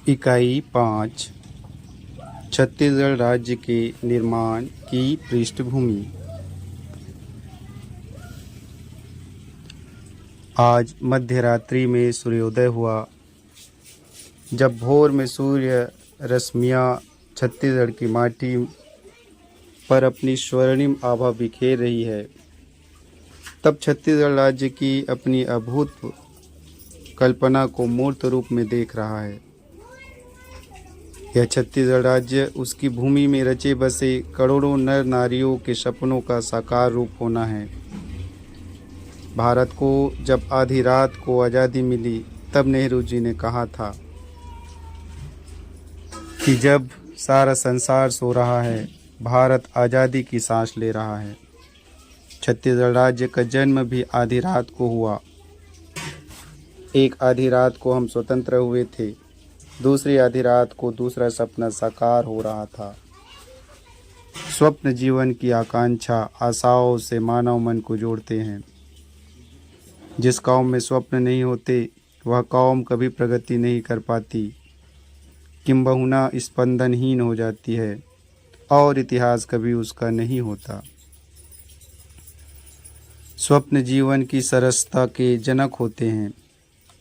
इकाई 5 छत्तीसगढ़ राज्य के निर्माण की पृष्ठभूमि। आज मध्यरात्रि में सूर्योदय हुआ। जब भोर में सूर्य रश्मियाँ छत्तीसगढ़ की माटी पर अपनी स्वर्णिम आभा बिखेर रही है, तब छत्तीसगढ़ राज्य की अपनी अभूत कल्पना को मूर्त रूप में देख रहा है। यह छत्तीसगढ़ राज्य उसकी भूमि में रचे बसे करोड़ों नर नारियों के सपनों का साकार रूप होना है। भारत को जब आधी रात को आज़ादी मिली, तब नेहरू जी ने कहा था कि जब सारा संसार सो रहा है, भारत आज़ादी की सांस ले रहा है। छत्तीसगढ़ राज्य का जन्म भी आधी रात को हुआ। एक आधी रात को हम स्वतंत्र हुए थे, दूसरी आधी रात को दूसरा सपना साकार हो रहा था। स्वप्न जीवन की आकांक्षा आशाओं से मानव मन को जोड़ते हैं। जिस कौम में स्वप्न नहीं होते, वह कौम कभी प्रगति नहीं कर पाती, किंबहुना स्पंदनहीन हो जाती है और इतिहास कभी उसका नहीं होता। स्वप्न जीवन की सरसता के जनक होते हैं।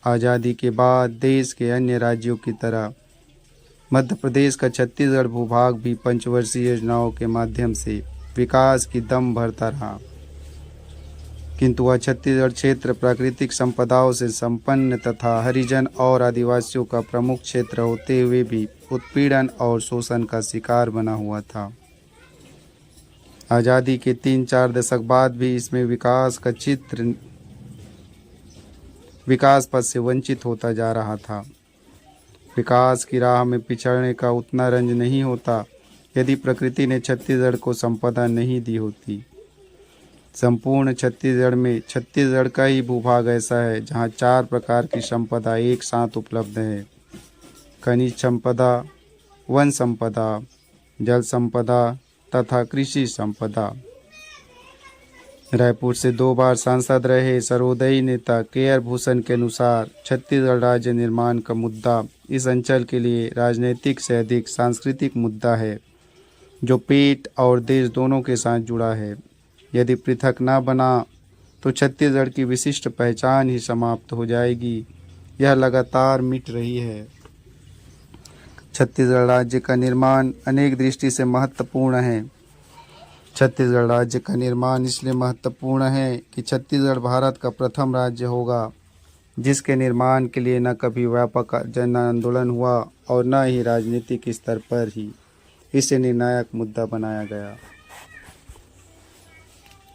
आज़ादी के बाद देश के अन्य राज्यों की तरह मध्य प्रदेश का छत्तीसगढ़ भूभाग भी पंचवर्षीय योजनाओं के माध्यम से विकास की दम भरता रहा, किंतु वह छत्तीसगढ़ क्षेत्र प्राकृतिक संपदाओं से संपन्न तथा हरिजन और आदिवासियों का प्रमुख क्षेत्र होते हुए भी उत्पीड़न और शोषण का शिकार बना हुआ था। आज़ादी के 3-4 दशक बाद भी इसमें विकास पथ से वंचित होता जा रहा था। विकास की राह में पिछड़ने का उतना रंज नहीं होता यदि प्रकृति ने छत्तीसगढ़ को संपदा नहीं दी होती। संपूर्ण छत्तीसगढ़ में छत्तीसगढ़ का ही भूभाग ऐसा है जहाँ 4 प्रकार की संपदा एक साथ उपलब्ध है: खनिज संपदा, वन संपदा, जल संपदा तथा कृषि संपदा। रायपुर से 2 बार सांसद रहे सर्वोदयी नेता के.आर. भूषण के अनुसार छत्तीसगढ़ राज्य निर्माण का मुद्दा इस अंचल के लिए राजनीतिक से अधिक सांस्कृतिक मुद्दा है, जो पेट और देश दोनों के साथ जुड़ा है। यदि पृथक न बना तो छत्तीसगढ़ की विशिष्ट पहचान ही समाप्त हो जाएगी। यह लगातार मिट रही है। छत्तीसगढ़ राज्य का निर्माण अनेक दृष्टि से महत्वपूर्ण है। छत्तीसगढ़ राज्य का निर्माण इसलिए महत्वपूर्ण है कि छत्तीसगढ़ भारत का प्रथम राज्य होगा जिसके निर्माण के लिए न कभी व्यापक जन आंदोलन हुआ और न ही राजनीतिक स्तर पर ही इसे निर्णायक मुद्दा बनाया गया।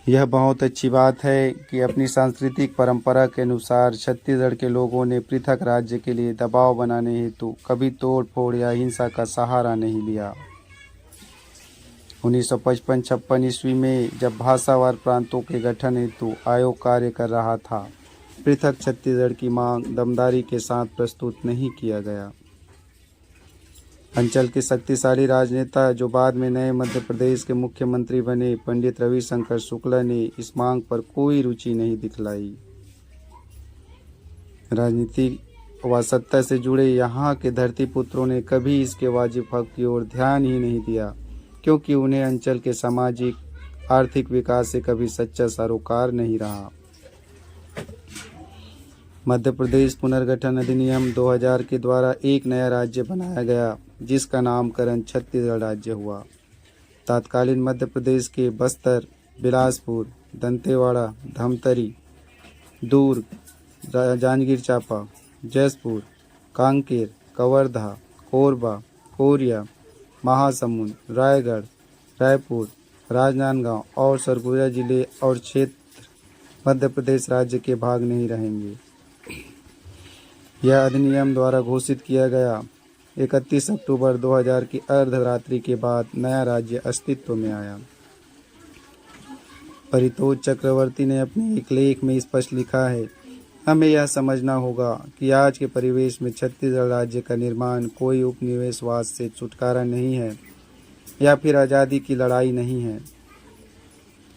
यह बहुत अच्छी बात है कि अपनी सांस्कृतिक परंपरा के अनुसार छत्तीसगढ़ के लोगों ने पृथक राज्य के लिए दबाव बनाने हेतु कभी तोड़ फोड़ या हिंसा का सहारा नहीं लिया। 1955-56 ईस्वी में जब भाषावार प्रांतों के गठन हेतु आयोग कार्य कर रहा था, पृथक छत्तीसगढ़ की मांग दमदारी के साथ प्रस्तुत नहीं किया गया। अंचल के शक्तिशाली राजनेता जो बाद में नए मध्य प्रदेश के मुख्यमंत्री बने, पंडित रविशंकर शुक्ला ने इस मांग पर कोई रुचि नहीं दिखलाई। राजनीति व सत्ता से जुड़े यहाँ के धरती पुत्रों ने कभी इसके वाजिब हक की ओर ध्यान ही नहीं दिया, क्योंकि उन्हें अंचल के सामाजिक आर्थिक विकास से कभी सच्चा सरोकार नहीं रहा। मध्य प्रदेश पुनर्गठन अधिनियम 2000 के द्वारा एक नया राज्य बनाया गया, जिसका नामकरण छत्तीसगढ़ राज्य हुआ। तत्कालीन मध्य प्रदेश के बस्तर, बिलासपुर, दंतेवाड़ा, धमतरी, दुर्ग, जांजगीर चांपा, जैसपुर, कांकेर, कवर्धा, कोरबा, कोरिया, महासमुंद, रायगढ़, रायपुर, राजनांदगांव और सरगुजा जिले और क्षेत्र मध्य प्रदेश राज्य के भाग नहीं रहेंगे। यह अधिनियम द्वारा घोषित किया गया। 31 अक्टूबर 2000 की अर्धरात्रि के बाद नया राज्य अस्तित्व में आया। परितोष चक्रवर्ती ने अपने एक लेख में स्पष्ट लिखा है, हमें यह समझना होगा कि आज के परिवेश में छत्तीसगढ़ राज्य का निर्माण कोई उपनिवेशवाद से छुटकारा नहीं है या फिर आज़ादी की लड़ाई नहीं है।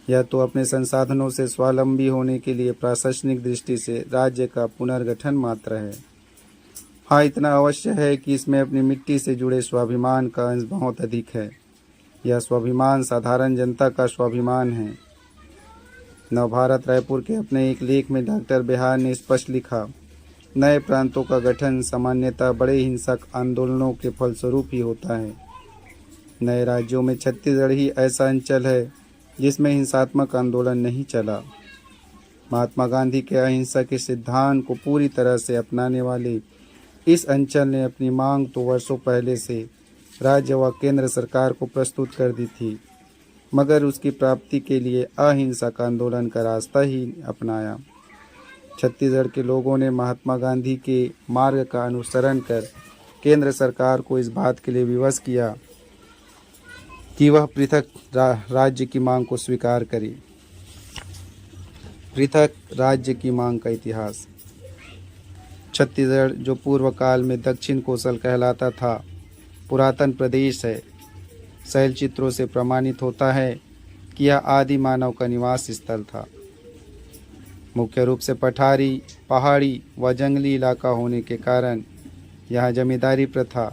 यह तो अपने संसाधनों से स्वावलंबी होने के लिए प्रशासनिक दृष्टि से राज्य का पुनर्गठन मात्र है। हाँ, इतना अवश्य है कि इसमें अपनी मिट्टी से जुड़े स्वाभिमान का अंश बहुत अधिक है। यह स्वाभिमान साधारण जनता का स्वाभिमान है। नवभारत रायपुर के अपने एक लेख में डॉक्टर बिहार ने स्पष्ट लिखा, नए प्रांतों का गठन सामान्यतः बड़े हिंसक आंदोलनों के फलस्वरूप ही होता है। नए राज्यों में छत्तीसगढ़ ही ऐसा अंचल है जिसमें हिंसात्मक आंदोलन नहीं चला। महात्मा गांधी के अहिंसा के सिद्धांत को पूरी तरह से अपनाने वाले इस अंचल ने अपनी मांग तो वर्षों पहले से राज्य व केंद्र सरकार को प्रस्तुत कर दी थी, मगर उसकी प्राप्ति के लिए अहिंसक आंदोलन का रास्ता ही अपनाया। छत्तीसगढ़ के लोगों ने महात्मा गांधी के मार्ग का अनुसरण कर केंद्र सरकार को इस बात के लिए विवश किया कि वह पृथक राज्य की मांग को स्वीकार करे। पृथक राज्य की मांग का इतिहास। छत्तीसगढ़, जो पूर्व काल में दक्षिण कोसल कहलाता था, पुरातन प्रदेश है। शैलचित्रों से प्रमाणित होता है कि यह आदि मानव का निवास स्थल था। मुख्य रूप से पठारी, पहाड़ी व जंगली इलाका होने के कारण यहाँ जमींदारी प्रथा,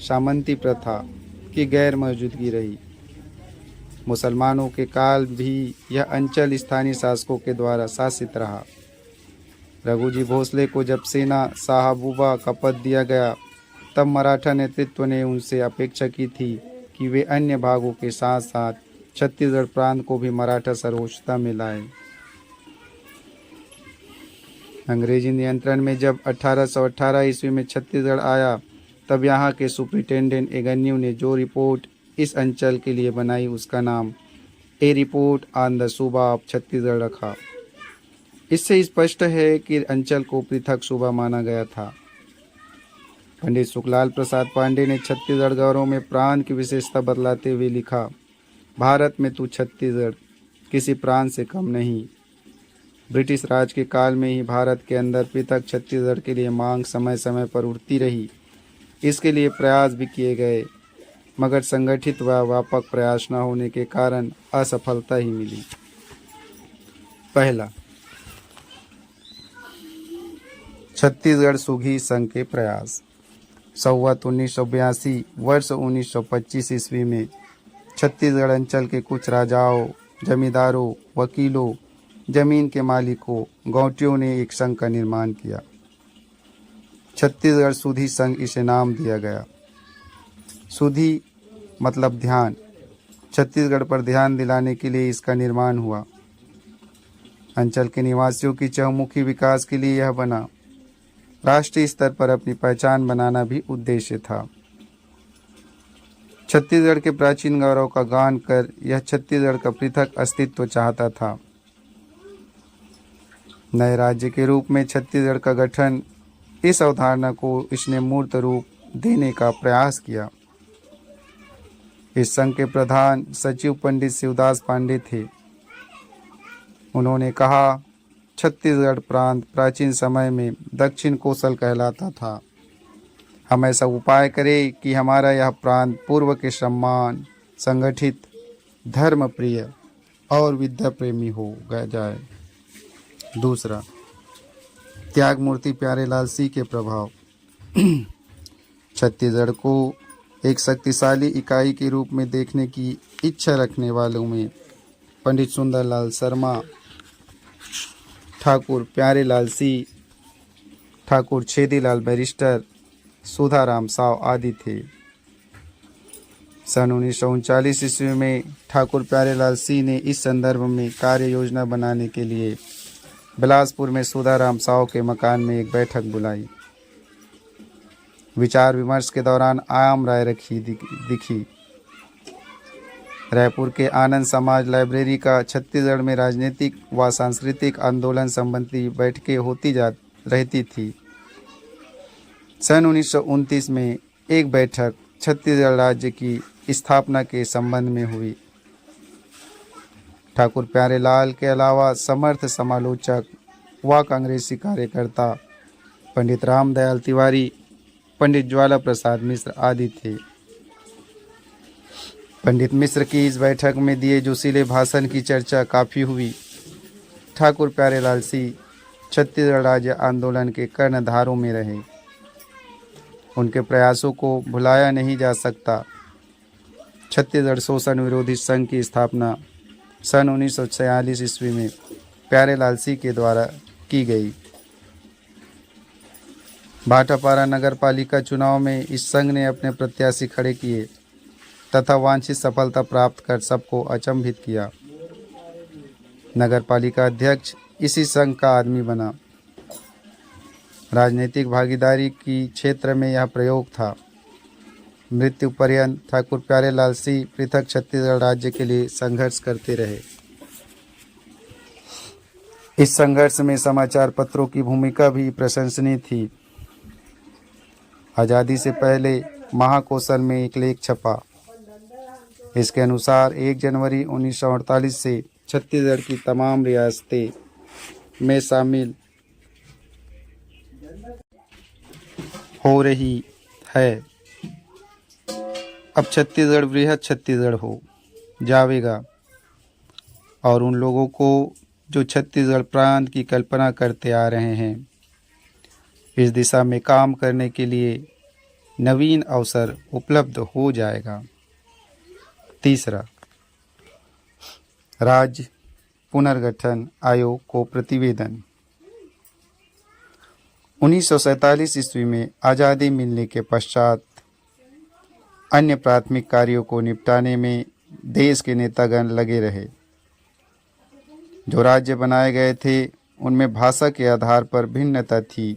सामंती प्रथा की गैर मौजूदगी रही। मुसलमानों के काल भी यह अंचल स्थानीय शासकों के द्वारा शासित रहा। रघुजी भोसले को जब सेना साहबुबा का पद दिया गया, तब मराठा नेतृत्व ने उनसे अपेक्षा की थी कि वे अन्य भागों के साथ साथ छत्तीसगढ़ प्रांत को भी मराठा सर्वोच्चता में लाए। अंग्रेजी नियंत्रण में जब 1818 ईस्वी में छत्तीसगढ़ आया, तब यहाँ के सुप्रिंटेंडेंट एगन्यू ने जो रिपोर्ट इस अंचल के लिए बनाई, उसका नाम ए रिपोर्ट ऑन द सूबा ऑफ छत्तीसगढ़ रखा। इससे स्पष्ट है कि अंचल को पृथक सूबा माना गया था। पंडित सुखलाल प्रसाद पांडे ने छत्तीसगढ़ गौरव में प्रांत की विशेषता बतलाते हुए लिखा, भारत में तो छत्तीसगढ़ किसी प्रांत से कम नहीं। ब्रिटिश राज के काल में ही भारत के अंदर पृथक छत्तीसगढ़ के लिए मांग समय समय पर उठती रही। इसके लिए प्रयास भी किए गए, मगर संगठित व व्यापक प्रयास न होने के कारण असफलता ही मिली। पहला, छत्तीसगढ़ सुघी संघ के प्रयास। संवत 1982 वर्ष 1925 ईस्वी में छत्तीसगढ़ अंचल के कुछ राजाओं, जमींदारों, वकीलों, जमीन के मालिकों, गौटियों ने एक संघ का निर्माण किया। छत्तीसगढ़ सुधी संघ इसे नाम दिया गया। सुधी मतलब ध्यान। छत्तीसगढ़ पर ध्यान दिलाने के लिए इसका निर्माण हुआ। अंचल के निवासियों की चहुमुखी विकास के लिए यह बना। राष्ट्रीय स्तर पर अपनी पहचान बनाना भी उद्देश्य था। छत्तीसगढ़ के प्राचीन गौरव का गान कर यह छत्तीसगढ़ का पृथक अस्तित्व चाहता था। नए राज्य के रूप में छत्तीसगढ़ का गठन, इस अवधारणा को इसने मूर्त रूप देने का प्रयास किया। इस संघ के प्रधान सचिव पंडित शिवदास पांडे थे। उन्होंने कहा, छत्तीसगढ़ प्रांत प्राचीन समय में दक्षिण कोसल कहलाता था। हम ऐसा उपाय करें कि हमारा यह प्रांत पूर्व के सम्मान, संगठित, धर्म प्रिय और विद्या प्रेमी हो जाए। दूसरा, त्याग मूर्ति प्यारेलाल सिंह के प्रभाव। छत्तीसगढ़ को एक शक्तिशाली इकाई के रूप में देखने की इच्छा रखने वालों में पंडित सुंदरलाल शर्मा, ठाकुर प्यारेलाल सिंह, ठाकुर छेदीलाल बैरिस्टर, सुधाराम साव आदि थे। सन 1939 ईस्वी में ठाकुर प्यारेलाल सिंह ने इस संदर्भ में कार्य योजना बनाने के लिए बिलासपुर में सुधाराम साव के मकान में एक बैठक बुलाई। विचार विमर्श के दौरान आम राय दिखी। रायपुर के आनंद समाज लाइब्रेरी का छत्तीसगढ़ में राजनीतिक व सांस्कृतिक आंदोलन संबंधी बैठकें होती रहती थी। सन 1929 में एक बैठक छत्तीसगढ़ राज्य की स्थापना के संबंध में हुई। ठाकुर प्यारेलाल के अलावा समर्थ समालोचक व कांग्रेसी कार्यकर्ता पंडित रामदयाल तिवारी, पंडित ज्वाला प्रसाद मिश्र आदि थे। पंडित मिश्र की इस बैठक में दिए जोशीले भाषण की चर्चा काफ़ी हुई। ठाकुर प्यारेलाल सिंह छत्तीसगढ़ राज्य आंदोलन के कर्णधारों में रहे। उनके प्रयासों को भुलाया नहीं जा सकता। छत्तीसगढ़ शोषण विरोधी संघ की स्थापना सन 1946 ईस्वी में प्यारेलाल सिंह के द्वारा की गई। भाटापारा नगर पालिका चुनाव में इस संघ ने अपने प्रत्याशी खड़े किए तथा वांछित सफलता प्राप्त कर सबको अचंभित किया। नगर पालिका अध्यक्ष इसी संघ का आदमी बना। राजनीतिक भागीदारी की क्षेत्र में यह प्रयोग था। मृत्यु पर्यंत ठाकुर प्यारेलाल सिंह पृथक छत्तीसगढ़ राज्य के लिए संघर्ष करते रहे। इस संघर्ष में समाचार पत्रों की भूमिका भी प्रशंसनीय थी। आज़ादी से पहले महाकौशल में एक लेख छपा। इसके अनुसार 1 जनवरी 1948 से छत्तीसगढ़ की तमाम रियासतें में शामिल हो रही है। अब छत्तीसगढ़ बृहद छत्तीसगढ़ हो जाएगा और उन लोगों को जो छत्तीसगढ़ प्रांत की कल्पना करते आ रहे हैं इस दिशा में काम करने के लिए नवीन अवसर उपलब्ध हो जाएगा। तीसरा, राज्य पुनर्गठन आयोग को प्रतिवेदन। 1947 ईस्वी में आज़ादी मिलने के पश्चात अन्य प्राथमिक कार्यों को निपटाने में देश के नेतागण लगे रहे। जो राज्य बनाए गए थे उनमें भाषा के आधार पर भिन्नता थी,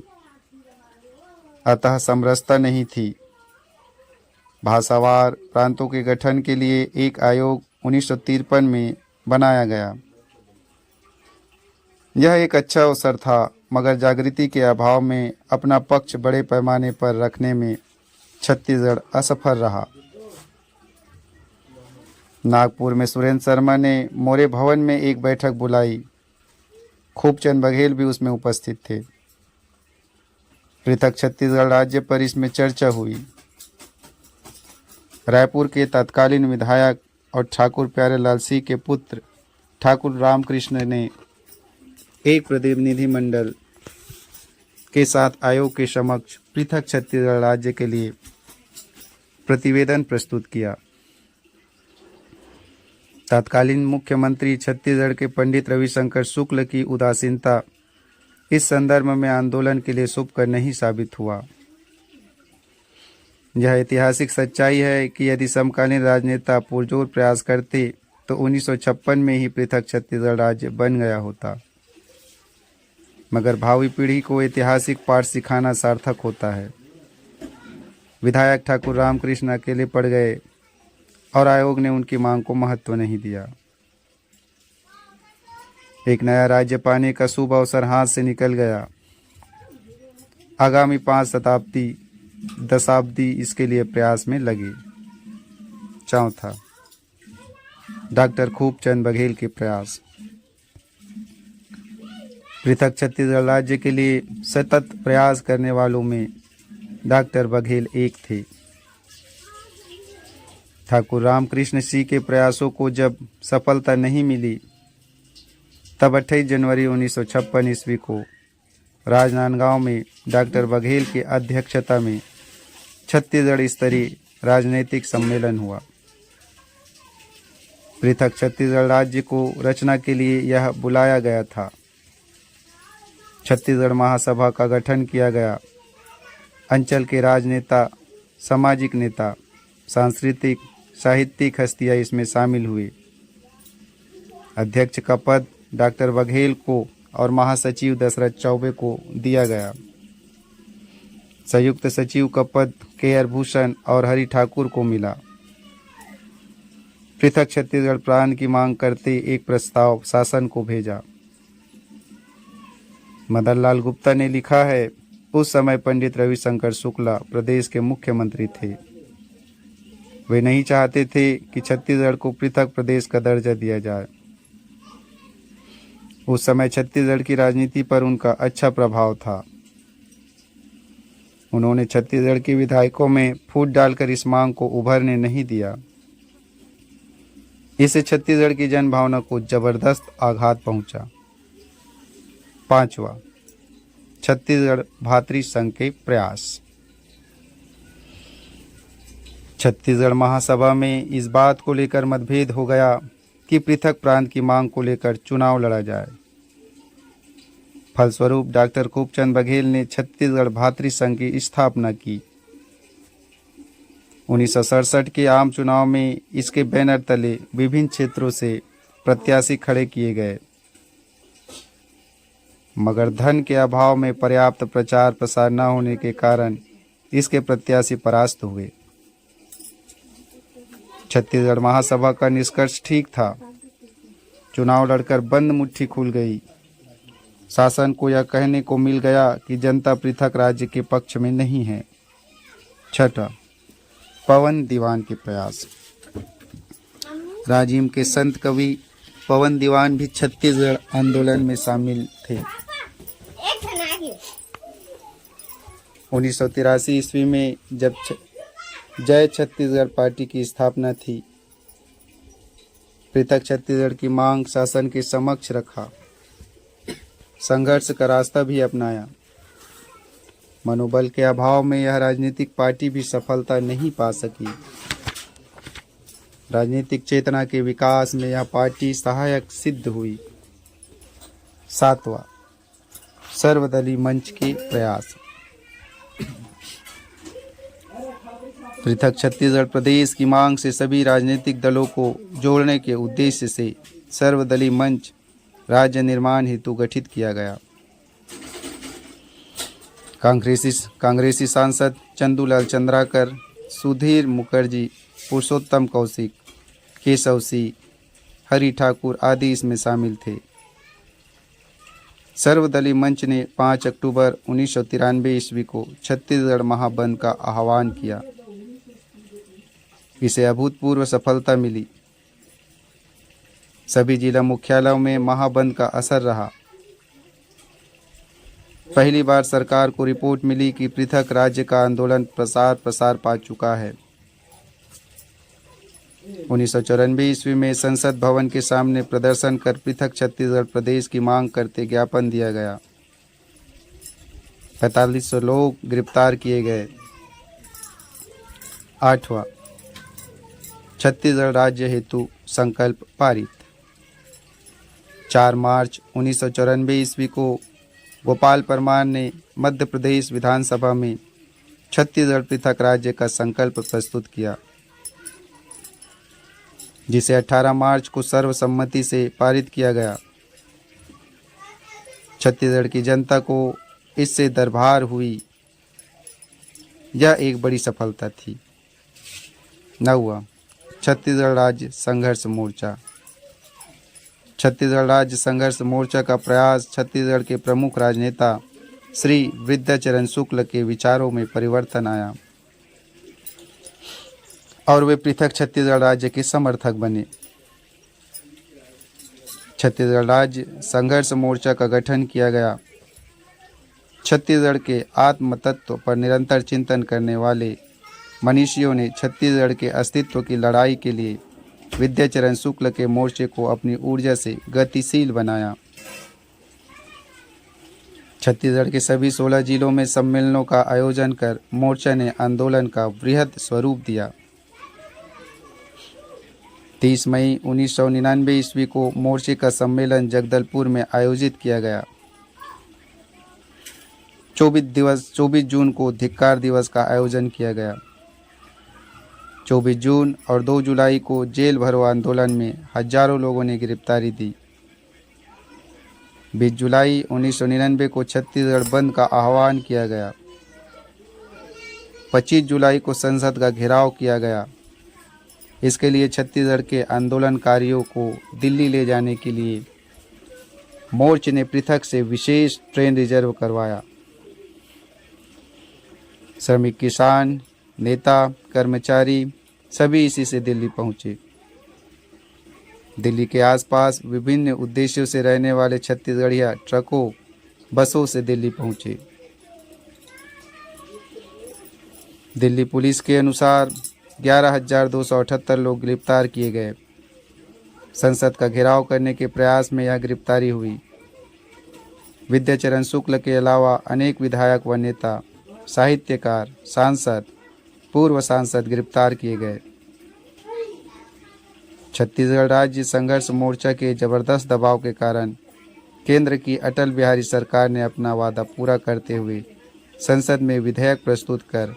अतः समरसता नहीं थी। भाषावार प्रांतों के गठन के लिए एक आयोग 1953 में बनाया गया। यह एक अच्छा अवसर था, मगर जागृति के अभाव में अपना पक्ष बड़े पैमाने पर रखने में छत्तीसगढ़ असफल रहा। नागपुर में सुरेंद्र शर्मा ने मौर्य भवन में एक बैठक बुलाई। खूबचंद बघेल भी उसमें उपस्थित थे। पृथक छत्तीसगढ़ राज्य पर इसमें चर्चा हुई। रायपुर के तत्कालीन विधायक और ठाकुर प्यारेलाल सिंह के पुत्र ठाकुर रामकृष्ण ने एक प्रतिनिधिमंडल के साथ आयोग के समक्ष पृथक छत्तीसगढ़ राज्य के लिए प्रतिवेदन प्रस्तुत किया। तत्कालीन मुख्यमंत्री छत्तीसगढ़ के पंडित रविशंकर शुक्ल की उदासीनता इस संदर्भ में आंदोलन के लिए शुभकर नहीं साबित हुआ। यह ऐतिहासिक सच्चाई है कि यदि समकालीन राजनेता पुरजोर प्रयास करते तो 1956 में ही पृथक छत्तीसगढ़ राज्य बन गया होता, मगर भावी पीढ़ी को ऐतिहासिक पाठ सिखाना सार्थक होता है। विधायक ठाकुर रामकृष्ण अकेले पड़ गए और आयोग ने उनकी मांग को महत्व नहीं दिया। एक नया राज्य पाने का शुभ अवसर हाथ से निकल गया। आगामी 5 दशाब्दी इसके लिए प्रयास में लगे। चौथा, डॉक्टर खूबचंद बघेल के प्रयास। पृथक छत्तीसगढ़ राज्य के लिए सतत प्रयास करने वालों में डॉक्टर बघेल एक थे। ठाकुर रामकृष्ण सिंह के प्रयासों को जब सफलता नहीं मिली तब 28 जनवरी 1956 ईस्वी को राजनांदगांव में डॉक्टर बघेल की अध्यक्षता में छत्तीसगढ़ स्तरीय राजनीतिक सम्मेलन हुआ। पृथक छत्तीसगढ़ राज्य को रचना के लिए यह बुलाया गया था। छत्तीसगढ़ महासभा का गठन किया गया। अंचल के राजनेता, सामाजिक नेता, सांस्कृतिक साहित्यिक हस्तियां इसमें शामिल हुए। अध्यक्ष का पद डॉक्टर बघेल को और महासचिव दशरथ चौबे को दिया गया। संयुक्त सचिव का पद के.आर. भूषण और हरि ठाकुर को मिला। पृथक छत्तीसगढ़ प्रांत की मांग करते एक प्रस्ताव शासन को भेजा। मदन लाल गुप्ता ने लिखा है, उस समय पंडित रविशंकर शुक्ला प्रदेश के मुख्यमंत्री थे। वे नहीं चाहते थे कि छत्तीसगढ़ को पृथक प्रदेश का दर्जा दिया जाए। उस समय छत्तीसगढ़ की राजनीति पर उनका अच्छा प्रभाव था। उन्होंने छत्तीसगढ़ के विधायकों में फूट डालकर इस मांग को उभरने नहीं दिया। इससे छत्तीसगढ़ की जनभावना को जबरदस्त आघात पहुंचा। 5वां, छत्तीसगढ़ भातृ संघ के प्रयास। छत्तीसगढ़ महासभा में इस बात को लेकर मतभेद हो गया कि पृथक प्रांत की मांग को लेकर चुनाव लड़ा जाए। फलस्वरूप डॉक्टर खूबचंद बघेल ने छत्तीसगढ़ भातृ संघ की स्थापना की। 1967 के आम चुनाव में इसके बैनर तले विभिन्न क्षेत्रों से प्रत्याशी खड़े किए गए, मगर धन के अभाव में पर्याप्त प्रचार प्रसार न होने के कारण इसके प्रत्याशी परास्त हुए। छत्तीसगढ़ महासभा का निष्कर्ष ठीक था। चुनाव लड़कर बंद मुट्ठी खुल गई। शासन को यह कहने को मिल गया कि जनता पृथक राज्य के पक्ष में नहीं है। छठा, पवन दीवान के प्रयास। राजिम के संत कवि पवन दीवान भी छत्तीसगढ़ आंदोलन में शामिल थे। 1983 ईस्वी में जब जय छत्तीसगढ़ पार्टी की स्थापना थी, पृथक छत्तीसगढ़ की मांग शासन के समक्ष रखा। संघर्ष का रास्ता भी अपनाया। मनोबल के अभाव में यह राजनीतिक पार्टी भी सफलता नहीं पा सकी। राजनीतिक चेतना के विकास में यह पार्टी सहायक सिद्ध हुई। सातवां, सर्वदलीय मंच के प्रयास। पृथक छत्तीसगढ़ प्रदेश की मांग से सभी राजनीतिक दलों को जोड़ने के उद्देश्य से सर्वदलीय मंच राज्य निर्माण हेतु गठित किया गया। कांग्रेसी सांसद चंदूलाल चंद्राकर, सुधीर मुखर्जी, पुरुषोत्तम कौशिक, केशव सिंह, हरि ठाकुर आदि इसमें शामिल थे। सर्वदलीय मंच ने 5 अक्टूबर 1993 ईस्वी को छत्तीसगढ़ महाबंद का आह्वान किया। इसे अभूतपूर्व सफलता मिली। सभी जिला मुख्यालयों में महाबंद का असर रहा। पहली बार सरकार को रिपोर्ट मिली कि पृथक राज्य का आंदोलन प्रसार पा चुका है। 1994 ईस्वी में संसद भवन के सामने प्रदर्शन कर पृथक छत्तीसगढ़ प्रदेश की मांग करते ज्ञापन दिया गया। 4500 लोग गिरफ्तार किए गए। 8वां, छत्तीसगढ़ राज्य हेतु संकल्प पारित। 4 मार्च 1994 ईस्वी को गोपाल परमार ने मध्य प्रदेश विधानसभा में छत्तीसगढ़ पृथक राज्य का संकल्प प्रस्तुत किया, जिसे 18 मार्च को सर्वसम्मति से पारित किया गया। छत्तीसगढ़ की जनता को इससे दरबार हुई। यह एक बड़ी सफलता थी। 9वां, छत्तीसगढ़ राज्य संघर्ष मोर्चा। छत्तीसगढ़ राज्य संघर्ष मोर्चा का प्रयास छत्तीसगढ़ के प्रमुख राजनेता श्री वृद्धाचरण शुक्ल के विचारों में परिवर्तन आया और वे पृथक छत्तीसगढ़ राज्य के समर्थक बने। छत्तीसगढ़ राज्य संघर्ष मोर्चा का गठन किया गया। छत्तीसगढ़ के आत्म तत्व पर निरंतर चिंतन करने वाले मनीषियों ने छत्तीसगढ़ के अस्तित्व की लड़ाई के लिए विद्याचरण शुक्ल के मोर्चे को अपनी ऊर्जा से गतिशील बनाया। छत्तीसगढ़ के सभी 16 जिलों में सम्मेलनों का आयोजन कर मोर्चा ने आंदोलन का वृहद स्वरूप दिया। 30 मई 1999 ईस्वी को मोर्चे का सम्मेलन जगदलपुर में आयोजित किया गया। 24 जून को धिक्कार दिवस का आयोजन किया गया। 24 जून और 2 जुलाई को जेल भरो आंदोलन में हजारों लोगों ने गिरफ्तारी दी। 20 जुलाई 1999 को छत्तीसगढ़ बंद का आह्वान किया गया। 25 जुलाई को संसद का घेराव किया गया। इसके लिए छत्तीसगढ़ के आंदोलनकारियों को दिल्ली ले जाने के लिए मोर्चे ने पृथक से विशेष ट्रेन रिजर्व करवाया। श्रमिक, किसान, नेता, कर्मचारी सभी इसी से दिल्ली पहुंचे। दिल्ली के आसपास विभिन्न उद्देश्यों से रहने वाले छत्तीसगढ़िया ट्रकों, बसों से दिल्ली पहुंचे। दिल्ली पुलिस के अनुसार 11,278 लोग गिरफ्तार किए गए। संसद का घेराव करने के प्रयास में यह गिरफ्तारी हुई। विद्याचरण शुक्ल के अलावा अनेक विधायक व नेता, साहित्यकार, सांसद पूर्व सांसद गिरफ्तार किए गए। छत्तीसगढ़ राज्य संघर्ष मोर्चा के जबरदस्त दबाव के कारण केंद्र की अटल बिहारी सरकार ने अपना वादा पूरा करते हुए संसद में विधेयक प्रस्तुत कर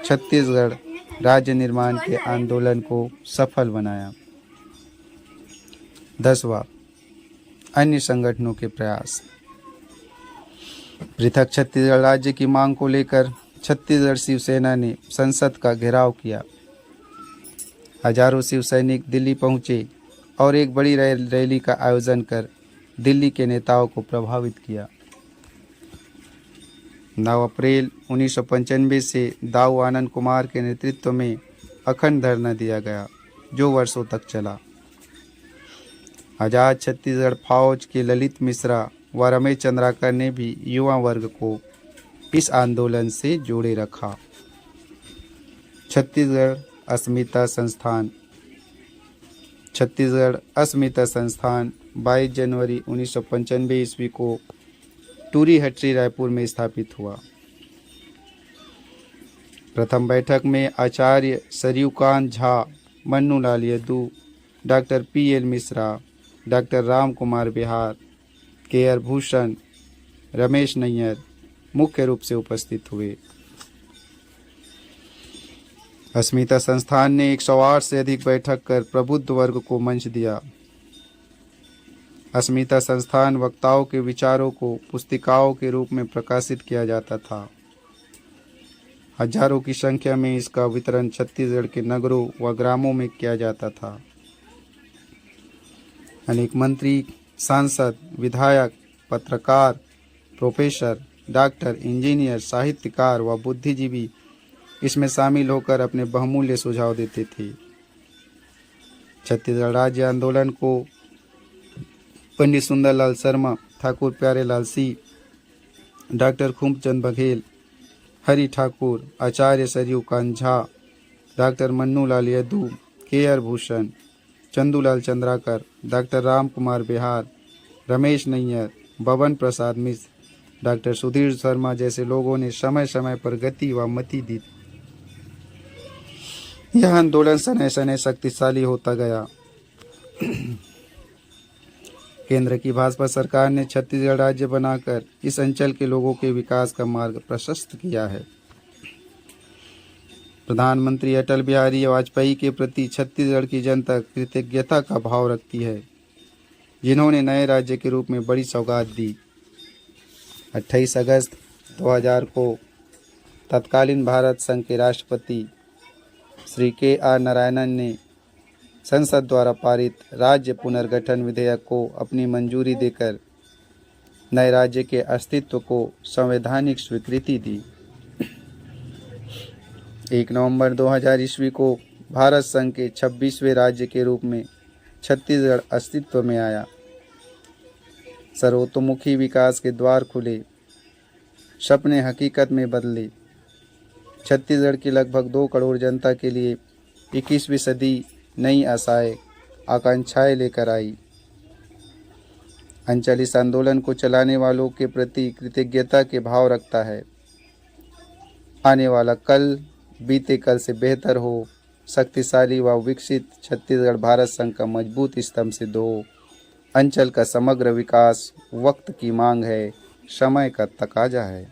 छत्तीसगढ़ राज्य निर्माण के आंदोलन को सफल बनाया। 10वां, अन्य संगठनों के प्रयास। पृथक छत्तीसगढ़ राज्य की मांग को लेकर छत्तीसगढ़ शिवसेना ने संसद का घेराव किया। हजारों शिव सैनिक दिल्ली पहुंचे और एक बड़ी रैली का आयोजन कर दिल्ली के नेताओं को प्रभावित किया। 9 अप्रैल 1995 से दाऊ आनंद कुमार के नेतृत्व में अखंड धरना दिया गया, जो वर्षों तक चला। आज़ाद छत्तीसगढ़ फौज के ललित मिश्रा व रमेश चंद्राकर ने भी युवा वर्ग को इस आंदोलन से जोड़े रखा। छत्तीसगढ़ अस्मिता संस्थान। छत्तीसगढ़ अस्मिता संस्थान 22 जनवरी 1995 ईस्वी को टूरी हटरी रायपुर में स्थापित हुआ। प्रथम बैठक में Acharya Saryukant Jha, Mannulal Yadu, doctor P.L. Mishra, doctor Ram Kumar Bihar, K.R. Bhushan, Ramesh Nayyar मुख्य रूप से उपस्थित हुए। अस्मिता संस्थान ने 108 से अधिक बैठक कर प्रबुद्ध वर्ग को मंच दिया। अस्मिता संस्थान वक्ताओं के विचारों को पुस्तिकाओं के रूप में प्रकाशित किया जाता था। हजारों की संख्या में इसका वितरण छत्तीसगढ़ के नगरों व ग्रामों में किया जाता था। अनेक मंत्री, सांसद, विधायक, पत्रकार, प्रोफेसर, डॉक्टर, इंजीनियर, साहित्यकार व बुद्धिजीवी इसमें शामिल होकर अपने बहुमूल्य सुझाव देते थे। छत्तीसगढ़ राज्य आंदोलन को Pandit Sundarlal Sharma, Thakur Pyarelal Singh, doctor Khubchand Baghel, Hari Thakur, Acharya Saryukant Jha, doctor Mannulal Yadu, K.R. Bhushan, Chandulal Chandrakar, doctor Ram Kumar Bihar, Ramesh Nayyar, Baban Prasad Mishra, doctor Sudhir Sharma जैसे लोगों ने समय समय पर गति व मति दी। यह आंदोलन सने सने शक्तिशाली होता गया। केंद्र की भाजपा सरकार ने छत्तीसगढ़ राज्य बनाकर इस अंचल के लोगों के विकास का मार्ग प्रशस्त किया है। प्रधानमंत्री अटल बिहारी वाजपेयी के प्रति छत्तीसगढ़ की जनता कृतज्ञता का भाव रखती है, जिन्होंने नए राज्य के रूप में बड़ी सौगात दी। 28 अगस्त 2000 को तत्कालीन भारत संघ के राष्ट्रपति श्री K.R. नारायणन ने संसद द्वारा पारित राज्य पुनर्गठन विधेयक को अपनी मंजूरी देकर नए राज्य के अस्तित्व को संवैधानिक स्वीकृति दी। 1 नवंबर 2000 ईस्वी को भारत संघ के 26वें राज्य के रूप में छत्तीसगढ़ अस्तित्व में आया। सर्वतोमुखी विकास के द्वार खुले, सपने हकीकत में बदले। छत्तीसगढ़ की लगभग 2 करोड़ जनता के लिए 21वीं सदी नई आशाएं, आकांक्षाएं लेकर आई। अंचल इस आंदोलन को चलाने वालों के प्रति कृतज्ञता के भाव रखता है। आने वाला कल बीते कल से बेहतर हो, शक्तिशाली व विकसित छत्तीसगढ़ भारत संघ का मजबूत स्तंभ सिद्ध हो। अंचल का समग्र विकास वक्त की मांग है, समय का तकाजा है।